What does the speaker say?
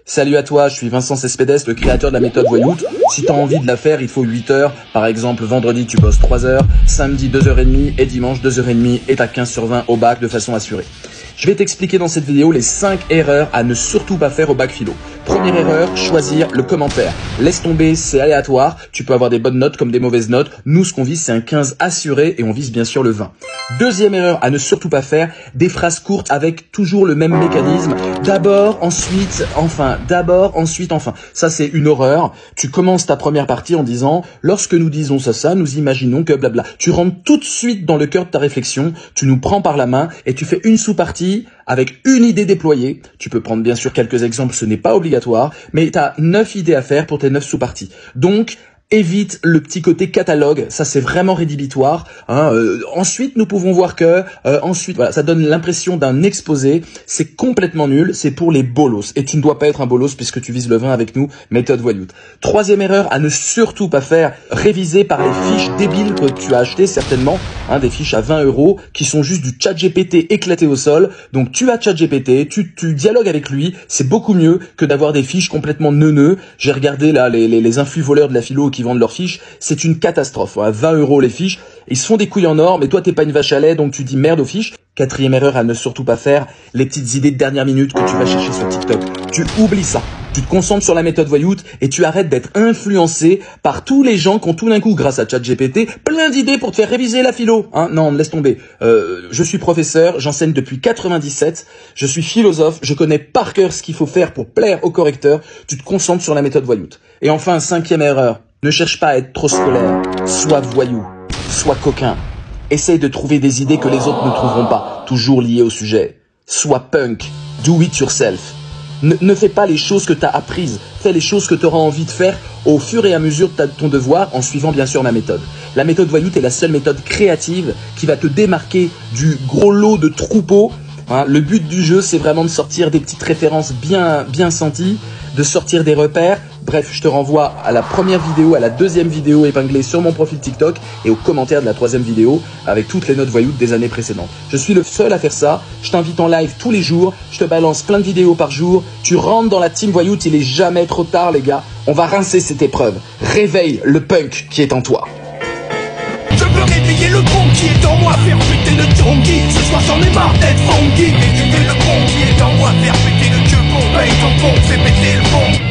Salut à toi, je suis Vincent Cespedes, le créateur de la méthode Voyoute. Si t'as envie de la faire, il faut 8 heures. Par exemple, vendredi, tu bosses 3 heures, samedi 2h30 et dimanche 2h30 et t'as 15 sur 20 au bac de façon assurée. Je vais t'expliquer dans cette vidéo les 5 erreurs à ne surtout pas faire au bac philo. Première erreur, choisir le commentaire. Laisse tomber, c'est aléatoire. Tu peux avoir des bonnes notes comme des mauvaises notes. Nous, ce qu'on vise, c'est un 15 assuré et on vise bien sûr le 20. Deuxième erreur à ne surtout pas faire, des phrases courtes avec toujours le même mécanisme. D'abord, ensuite, enfin. D'abord, ensuite, enfin. Ça, c'est une horreur. Tu commences ta première partie en disant « Lorsque nous disons ça, nous imaginons que blabla ». Tu rentres tout de suite dans le cœur de ta réflexion, tu nous prends par la main et tu fais une sous-partie avec une idée déployée. Tu peux prendre bien sûr quelques exemples, ce n'est pas obligatoire, mais tu as 9 idées à faire pour tes 9 sous-parties. Donc, évite le petit côté catalogue, ça c'est vraiment rédhibitoire. Ensuite, nous pouvons voir que voilà, ça donne l'impression d'un exposé. C'est complètement nul, c'est pour les bolos. Et tu ne dois pas être un bolos puisque tu vises le 20 avec nous, méthode Voyoute. Troisième erreur à ne surtout pas faire, réviser par les fiches débiles que tu as achetées certainement, des fiches à 20 € qui sont juste du ChatGPT éclaté au sol. Donc tu as ChatGPT, tu dialogues avec lui, c'est beaucoup mieux que d'avoir des fiches complètement neuneux. J'ai regardé là les influx voleurs de la philo qui vendent leurs fiches, c'est une catastrophe. 20 € les fiches, ils se font des couilles en or, mais toi t'es pas une vache à lait, donc tu dis merde aux fiches. Quatrième erreur à ne surtout pas faire, les petites idées de dernière minute que tu vas chercher sur TikTok. Tu oublies ça. Tu te concentres sur la méthode Voyoute et tu arrêtes d'être influencé par tous les gens qui ont tout d'un coup, grâce à ChatGPT, plein d'idées pour te faire réviser la philo. Non, laisse tomber. Je suis professeur, j'enseigne depuis 97, je suis philosophe, je connais par cœur ce qu'il faut faire pour plaire au correcteur. Tu te concentres sur la méthode Voyoute. Et enfin, cinquième erreur, ne cherche pas à être trop scolaire. Sois voyou, sois coquin. Essaye de trouver des idées que les autres ne trouveront pas, toujours liées au sujet. Sois punk, do it yourself. Ne fais pas les choses que tu as apprises, fais les choses que tu auras envie de faire au fur et à mesure de ton devoir en suivant bien sûr ma méthode. La méthode Voyoute est la seule méthode créative qui va te démarquer du gros lot de troupeaux. Le but du jeu, c'est vraiment de sortir des petites références bien senties, de sortir des repères. Bref, je te renvoie à la première vidéo, à la deuxième vidéo épinglée sur mon profil TikTok et aux commentaires de la troisième vidéo avec toutes les notes Voyoute des années précédentes. Je suis le seul à faire ça. Je t'invite en live tous les jours. Je te balance plein de vidéos par jour. Tu rentres dans la team Voyoute, il est jamais trop tard les gars. On va rincer cette épreuve. Réveille le punk qui est en toi. Je veux réveiller le bon qui est en moi, faire péter le tongi. Ce soir j'en ai marre d'être funky. Réveiller le bon qui est en moi, faire péter le dieu bon. Paye ton bon, fais péter le bon.